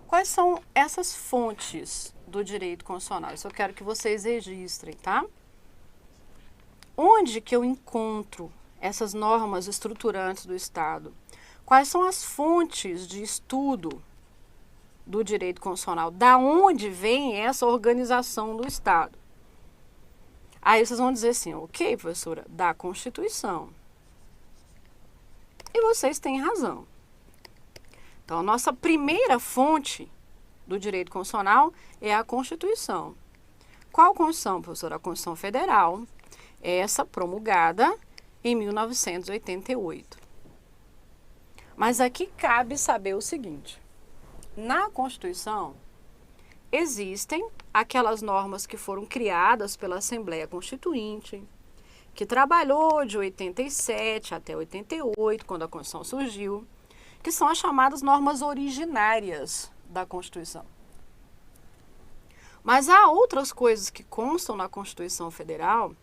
Quais são essas fontes do direito constitucional? Isso eu quero que vocês registrem, tá? Onde que eu encontro essas normas estruturantes do Estado? Quais são as fontes de estudo do direito constitucional? Da onde vem essa organização do Estado? Aí vocês vão dizer assim, ok, professora, da Constituição. E vocês têm razão. Então, a nossa primeira fonte do direito constitucional é a Constituição. Qual Constituição, professora? A Constituição Federal, essa promulgada em 1988. Mas aqui cabe saber o seguinte, na Constituição existem aquelas normas que foram criadas pela Assembleia Constituinte, que trabalhou de 87 até 88, quando a Constituição surgiu, que são as chamadas normas originárias da Constituição. Mas há outras coisas que constam na Constituição Federal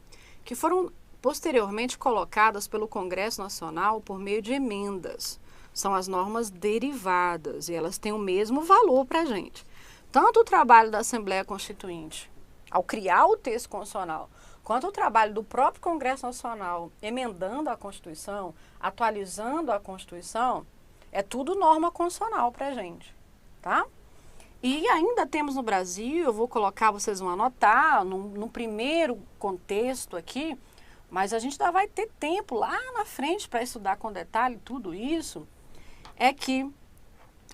que foram posteriormente colocadas pelo Congresso Nacional por meio de emendas. São as normas derivadas e elas têm o mesmo valor para a gente. Tanto o trabalho da Assembleia Constituinte, ao criar o texto constitucional, quanto o trabalho do próprio Congresso Nacional, emendando a Constituição, atualizando a Constituição, é tudo norma constitucional para a gente, tá? E ainda temos no Brasil, eu vou colocar, vocês vão anotar, no primeiro contexto aqui, mas a gente ainda vai ter tempo lá na frente para estudar com detalhe tudo isso, é que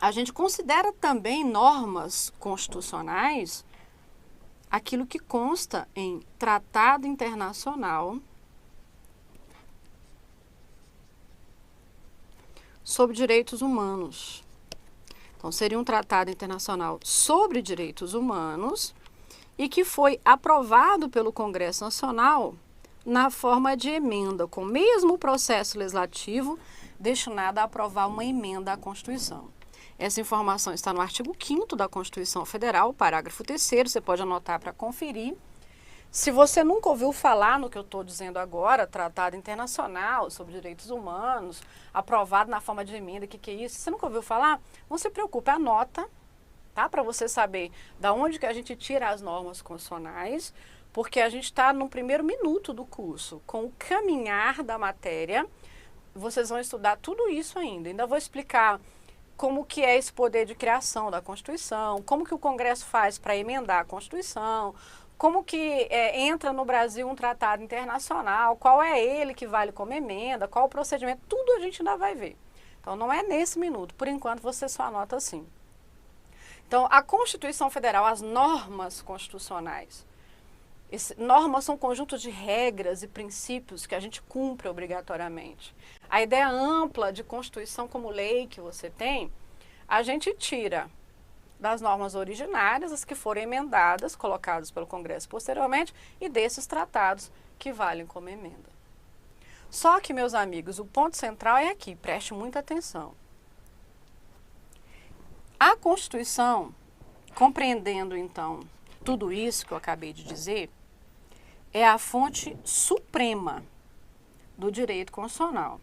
a gente considera também normas constitucionais aquilo que consta em tratado internacional sobre direitos humanos. Então, seria um tratado internacional sobre direitos humanos e que foi aprovado pelo Congresso Nacional na forma de emenda, com o mesmo processo legislativo destinado a aprovar uma emenda à Constituição. Essa informação está no artigo 5º da Constituição Federal, parágrafo 3º, você pode anotar para conferir. Se você nunca ouviu falar no que eu estou dizendo agora, Tratado Internacional sobre Direitos Humanos, aprovado na forma de emenda, o que é isso? Se você nunca ouviu falar, não se preocupe, anota, tá? Para você saber da onde que a gente tira as normas constitucionais, porque a gente está no primeiro minuto do curso, com o caminhar da matéria, vocês vão estudar tudo isso ainda. Ainda vou explicar como que é esse poder de criação da Constituição, como que o Congresso faz para emendar a Constituição, como que entra no Brasil um tratado internacional, qual é ele que vale como emenda, qual o procedimento, tudo a gente ainda vai ver. Então, não é nesse minuto, por enquanto você só anota assim. Então, a Constituição Federal, as normas constitucionais, normas são conjuntos de regras e princípios que a gente cumpre obrigatoriamente. A ideia ampla de Constituição como lei que você tem, a gente tira das normas originárias, as que foram emendadas, colocadas pelo Congresso posteriormente, e desses tratados que valem como emenda. Só que, meus amigos, o ponto central é aqui, preste muita atenção. A Constituição, compreendendo então tudo isso que eu acabei de dizer, é a fonte suprema do direito constitucional.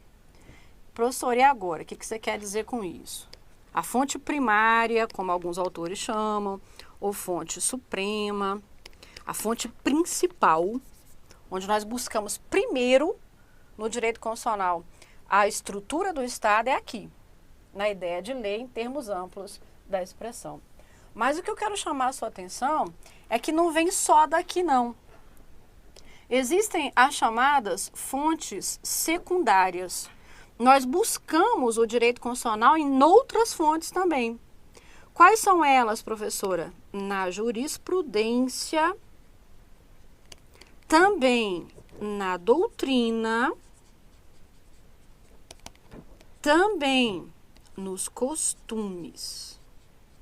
Professor, e agora? O que você quer dizer com isso? A fonte primária, como alguns autores chamam, ou fonte suprema, a fonte principal, onde nós buscamos primeiro, no direito constitucional, a estrutura do Estado é aqui, na ideia de lei em termos amplos da expressão. Mas o que eu quero chamar a sua atenção é que não vem só daqui, não. Existem as chamadas fontes secundárias. Nós buscamos o direito constitucional em outras fontes também. Quais são elas, professora? Na jurisprudência, também na doutrina, também nos costumes.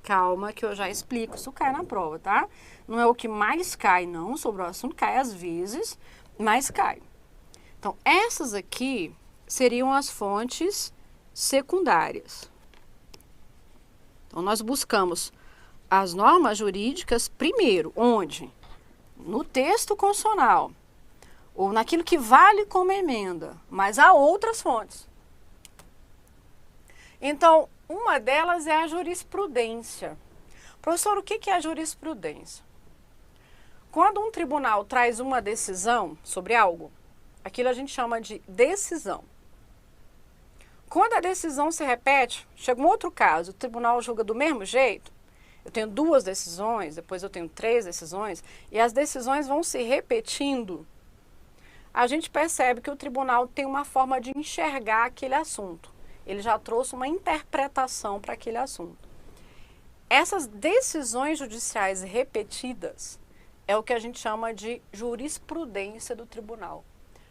Calma que eu já explico, isso cai na prova, tá? Não é o que mais cai, não, sobre o assunto, cai às vezes, mas cai. Então, essas aqui seriam as fontes secundárias. Então, nós buscamos as normas jurídicas primeiro, onde? No texto constitucional, ou naquilo que vale como emenda, mas há outras fontes. Então, uma delas é a jurisprudência. Professor, o que é a jurisprudência? Quando um tribunal traz uma decisão sobre algo, aquilo a gente chama de decisão. Quando a decisão se repete, chega um outro caso, o tribunal julga do mesmo jeito, eu tenho 2 decisões, depois eu tenho 3 decisões, e as decisões vão se repetindo, a gente percebe que o tribunal tem uma forma de enxergar aquele assunto. Ele já trouxe uma interpretação para aquele assunto. Essas decisões judiciais repetidas é o que a gente chama de jurisprudência do tribunal.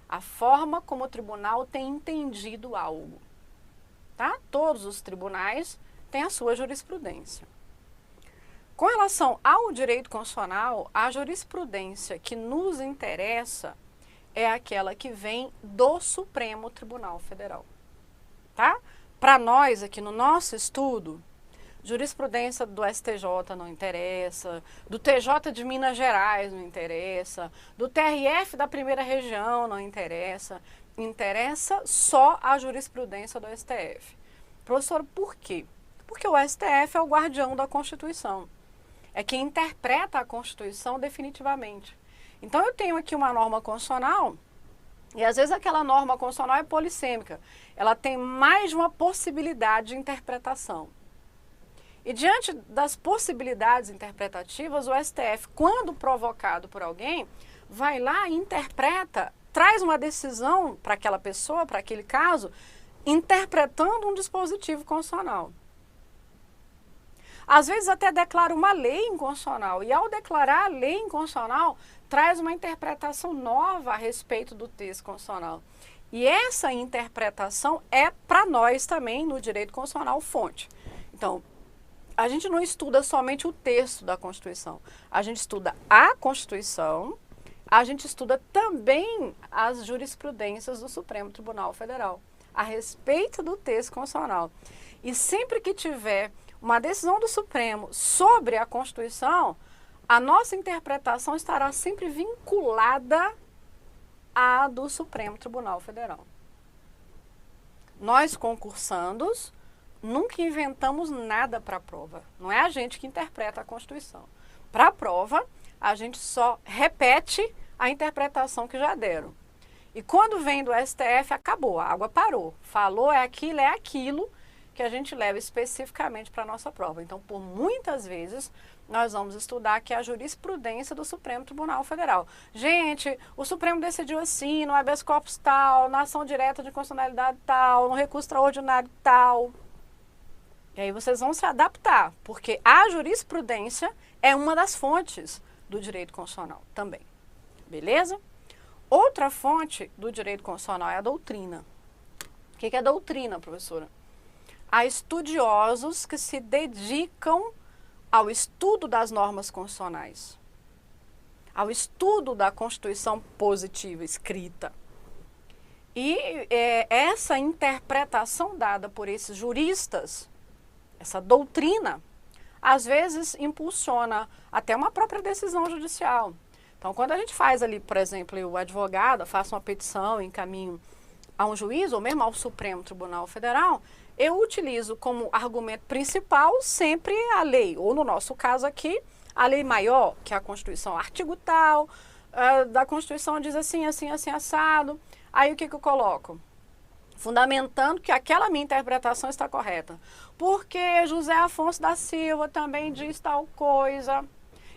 A forma como o tribunal tem entendido algo. Tá? Todos os tribunais têm a sua jurisprudência. Com relação ao direito constitucional, a jurisprudência que nos interessa é aquela que vem do Supremo Tribunal Federal. Tá? Para nós, aqui no nosso estudo, jurisprudência do STJ não interessa, do TJ de Minas Gerais não interessa, do TRF da primeira região não interessa, interessa só a jurisprudência do STF. Professor, por quê? Porque o STF é o guardião da Constituição, é quem interpreta a Constituição definitivamente. Então eu tenho aqui uma norma constitucional, e às vezes aquela norma constitucional é polissêmica, ela tem mais de uma possibilidade de interpretação. E diante das possibilidades interpretativas, o STF, quando provocado por alguém, vai lá e interpreta, traz uma decisão para aquela pessoa, para aquele caso, interpretando um dispositivo constitucional. Às vezes até declara uma lei inconstitucional, e ao declarar a lei inconstitucional, traz uma interpretação nova a respeito do texto constitucional. E essa interpretação é para nós também, no direito constitucional, fonte. Então, a gente não estuda somente o texto da Constituição, a gente estuda a Constituição, a gente estuda também as jurisprudências do Supremo Tribunal Federal a respeito do texto constitucional. E sempre que tiver uma decisão do Supremo sobre a Constituição, a nossa interpretação estará sempre vinculada à do Supremo Tribunal Federal. Nós, concursandos, nunca inventamos nada para a prova. Não é a gente que interpreta a Constituição. Para a prova, a gente só repete a interpretação que já deram. E quando vem do STF, acabou, a água parou. Falou é aquilo que a gente leva especificamente para a nossa prova. Então, por muitas vezes, nós vamos estudar aqui a jurisprudência do Supremo Tribunal Federal. Gente, o Supremo decidiu assim, no habeas corpus tal, na ação direta de constitucionalidade tal, no recurso extraordinário tal. E aí vocês vão se adaptar, porque a jurisprudência é uma das fontes do direito constitucional também. Beleza? Outra fonte do direito constitucional é a doutrina. O que é doutrina, professora? Há estudiosos que se dedicam ao estudo das normas constitucionais, ao estudo da Constituição positiva escrita. E essa interpretação dada por esses juristas, essa doutrina, às vezes impulsiona até uma própria decisão judicial. Então, quando a gente faz ali, por exemplo, o advogado faça uma petição em caminho a um juiz, ou mesmo ao Supremo Tribunal Federal, eu utilizo como argumento principal sempre a lei, ou no nosso caso aqui, a lei maior, que é a Constituição, artigo tal, da Constituição diz assim, assim, assim, assado. Aí o que eu coloco? Fundamentando que aquela minha interpretação está correta. Porque José Afonso da Silva também diz tal coisa,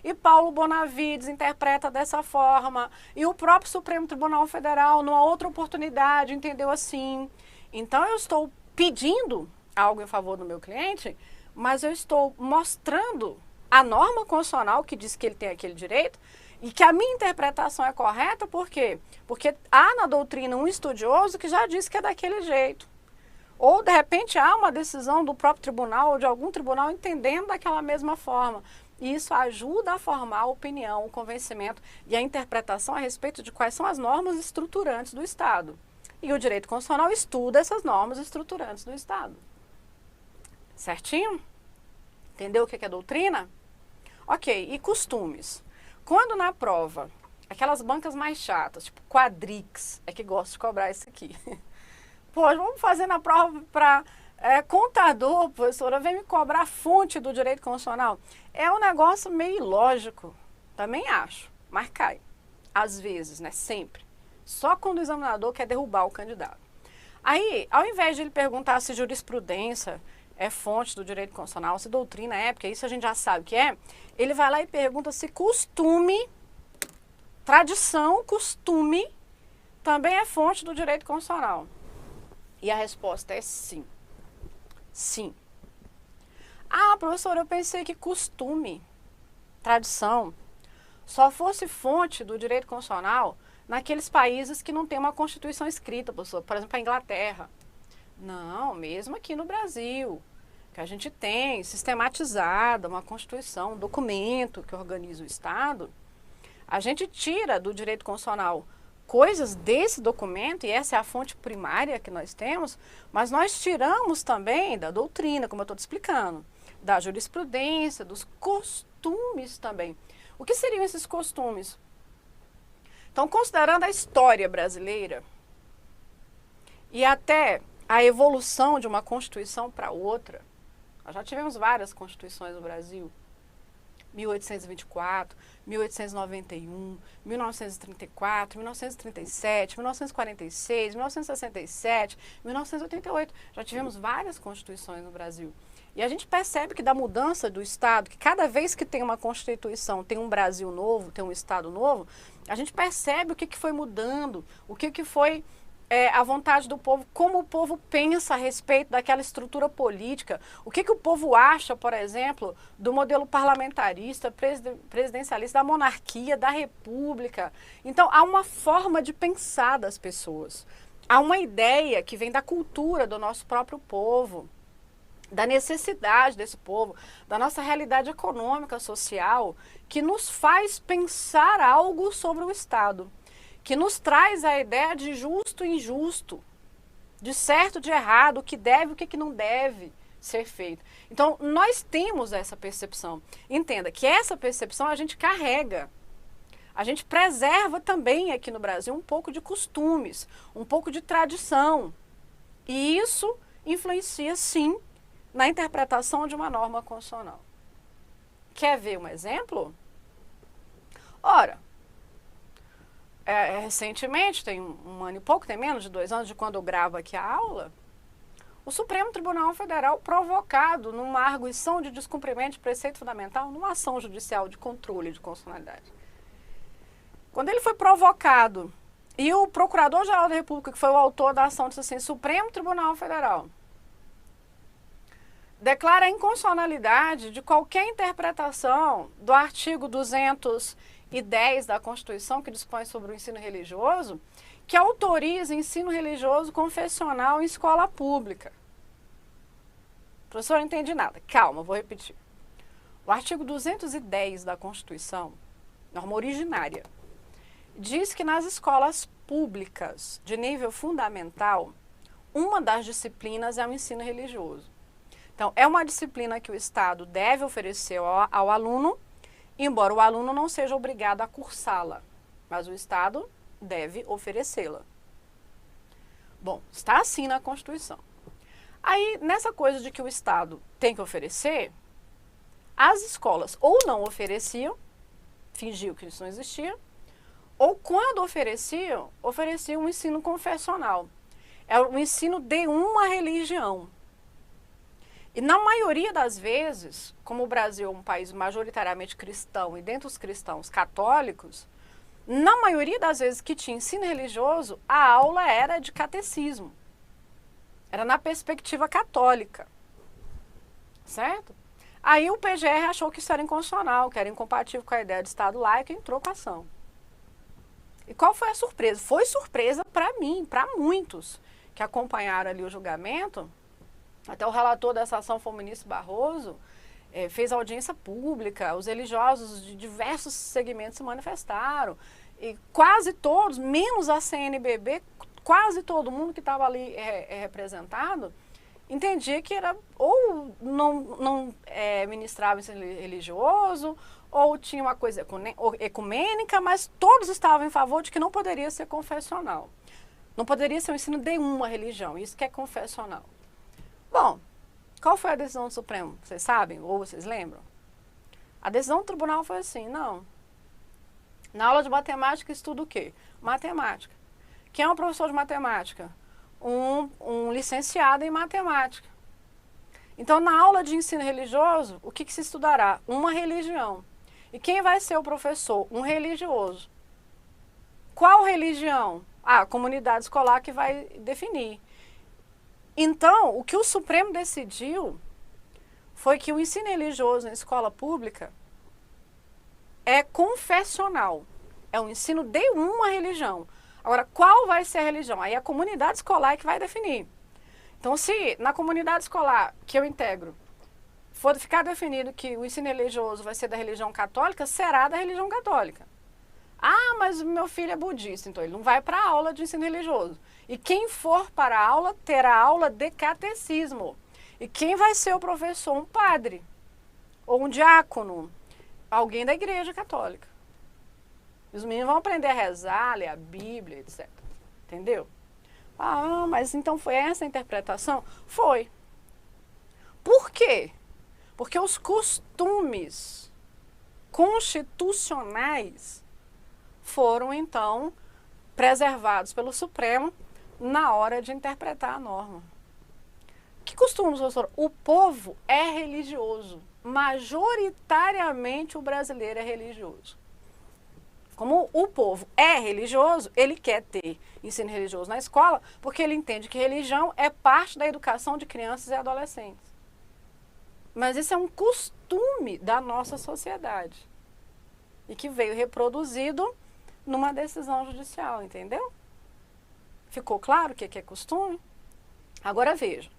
e Paulo Bonavides interpreta dessa forma, e o próprio Supremo Tribunal Federal, numa outra oportunidade, entendeu assim. Então eu estou pedindo algo em favor do meu cliente, mas eu estou mostrando a norma constitucional que diz que ele tem aquele direito e que a minha interpretação é correta, por quê? Porque há na doutrina um estudioso que já disse que é daquele jeito. Ou, de repente, há uma decisão do próprio tribunal ou de algum tribunal entendendo daquela mesma forma. E isso ajuda a formar a opinião, o convencimento e a interpretação a respeito de quais são as normas estruturantes do Estado. E o direito constitucional estuda essas normas estruturantes do Estado. Certinho? Entendeu o que é doutrina? Ok, e costumes? Quando na prova, aquelas bancas mais chatas, tipo Quadrix, é que gosta de cobrar isso aqui. Pô, vamos fazer na prova para Contador, professora, vem me cobrar a fonte do direito constitucional. É um negócio meio ilógico, também acho, mas cai. Às vezes, né? Sempre. Só quando o examinador quer derrubar o candidato. Aí, ao invés de ele perguntar se jurisprudência é fonte do direito constitucional, se doutrina é, porque isso a gente já sabe que é, ele vai lá e pergunta se costume, tradição, costume, também é fonte do direito constitucional. E a resposta é sim. Sim. Ah, professora, eu pensei que costume, tradição, só fosse fonte do direito constitucional naqueles países que não tem uma Constituição escrita, professor. Por exemplo, a Inglaterra. Não, mesmo aqui no Brasil, que a gente tem sistematizada uma Constituição, um documento que organiza o Estado, a gente tira do direito constitucional coisas desse documento, e essa é a fonte primária que nós temos, mas nós tiramos também da doutrina, como eu estou te explicando, da jurisprudência, dos costumes também. O que seriam esses costumes? Então, considerando a história brasileira e até a evolução de uma Constituição para outra, nós já tivemos várias Constituições no Brasil, 1824, 1891, 1934, 1937, 1946, 1967, 1988. Já tivemos várias constituições no Brasil. E a gente percebe que da mudança do Estado, que cada vez que tem uma Constituição, tem um Brasil novo, tem um Estado novo, a gente percebe o que foi mudando, o que foi a vontade do povo, como o povo pensa a respeito daquela estrutura política, o que o povo acha, por exemplo, do modelo parlamentarista, presidencialista, da monarquia, da república. Então, há uma forma de pensar das pessoas. Há uma ideia que vem da cultura do nosso próprio povo, da necessidade desse povo, da nossa realidade econômica, social, que nos faz pensar algo sobre o Estado, que nos traz a ideia de justo e injusto, de certo, de errado, o que deve e o que não deve ser feito. Então, nós temos essa percepção. Entenda que essa percepção a gente carrega. A gente preserva também aqui no Brasil um pouco de costumes, um pouco de tradição. E isso influencia, sim, na interpretação de uma norma constitucional. Quer ver um exemplo? Ora, recentemente, tem um ano e pouco, tem menos de 2 anos de quando eu gravo aqui a aula, o Supremo Tribunal Federal, provocado numa arguição de descumprimento de preceito fundamental, numa ação judicial de controle de constitucionalidade. Quando ele foi provocado, e o Procurador-Geral da República, que foi o autor da ação, disse assim: Supremo Tribunal Federal declara a inconstitucionalidade de qualquer interpretação do artigo 210 da Constituição, que dispõe sobre o ensino religioso, que autoriza ensino religioso confessional em escola pública. Professor, não entendi nada. Calma, vou repetir. O artigo 210 da Constituição, norma originária, diz que nas escolas públicas de nível fundamental, uma das disciplinas é o ensino religioso. Então, é uma disciplina que o Estado deve oferecer ao aluno, embora o aluno não seja obrigado a cursá-la, mas o Estado deve oferecê-la. Bom, está assim na Constituição. Aí, nessa coisa de que o Estado tem que oferecer, as escolas ou não ofereciam, fingiam que isso não existia, ou quando ofereciam um ensino confessional. É o ensino de uma religião. E na maioria das vezes, como o Brasil é um país majoritariamente cristão e dentre os cristãos católicos, na maioria das vezes que tinha ensino religioso, a aula era de catecismo. Era na perspectiva católica. Certo? Aí o PGR achou que isso era inconstitucional, que era incompatível com a ideia de Estado laico e entrou com a ação. E qual foi a surpresa? Foi surpresa para mim, para muitos que acompanharam ali o julgamento. Até o relator dessa ação foi o ministro Barroso, fez audiência pública, os religiosos de diversos segmentos se manifestaram. E quase todos, menos a CNBB, quase todo mundo que estava ali representado, entendia que era ou não ministrava ensino religioso, ou tinha uma coisa ecumênica, mas todos estavam em favor de que não poderia ser confessional. Não poderia ser o ensino de uma religião, isso que é confessional. Bom, qual foi a decisão do Supremo? Vocês sabem ou vocês lembram? A decisão do tribunal foi assim, não. Na aula de matemática estuda o quê? Matemática. Quem é um professor de matemática? Um licenciado em matemática. Então, na aula de ensino religioso, o que se estudará? Uma religião. E quem vai ser o professor? Um religioso. Qual religião? A comunidade escolar que vai definir. Então, o que o Supremo decidiu foi que o ensino religioso em escola pública é confessional. É um ensino de uma religião. Agora, qual vai ser a religião? Aí a comunidade escolar é que vai definir. Então, se na comunidade escolar que eu integro for ficar definido que o ensino religioso vai ser da religião católica, será da religião católica. Ah, mas meu filho é budista, então ele não vai para a aula de ensino religioso. E quem for para a aula, terá aula de catecismo. E quem vai ser o professor? Um padre, ou um diácono, alguém da igreja católica. Os meninos vão aprender a rezar, ler a Bíblia, etc. Entendeu? Ah, mas então foi essa a interpretação? Foi. Por quê? Porque os costumes constitucionais foram, então, preservados pelo Supremo na hora de interpretar a norma. Que costumes, professor? O povo é religioso. Majoritariamente o brasileiro é religioso. Como o povo é religioso, ele quer ter ensino religioso na escola, porque ele entende que religião é parte da educação de crianças e adolescentes. Mas isso é um costume da nossa sociedade e que veio reproduzido numa decisão judicial, entendeu? Ficou claro o que é costume? Agora veja,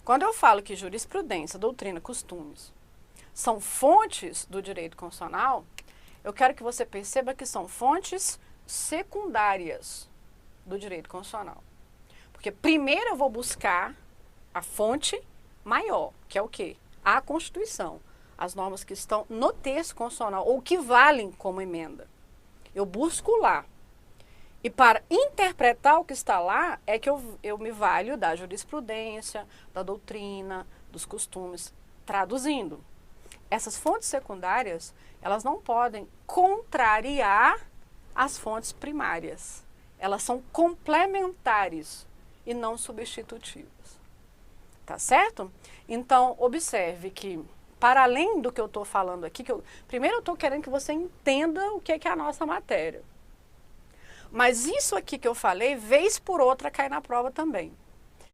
quando eu falo que jurisprudência, doutrina, costumes são fontes do direito constitucional, eu quero que você perceba que são fontes secundárias do direito constitucional. Porque primeiro eu vou buscar a fonte maior, que é o quê? A Constituição, as normas que estão no texto constitucional ou que valem como emenda. Eu busco lá. E para interpretar o que está lá é que eu me valho da jurisprudência, da doutrina, dos costumes, traduzindo. Essas fontes secundárias, elas não podem contrariar as fontes primárias. Elas são complementares e não substitutivas. Tá certo? Então, observe que, para além do que eu estou falando aqui, primeiro eu estou querendo que você entenda o que é a nossa matéria. Mas isso aqui que eu falei, vez por outra, cai na prova também.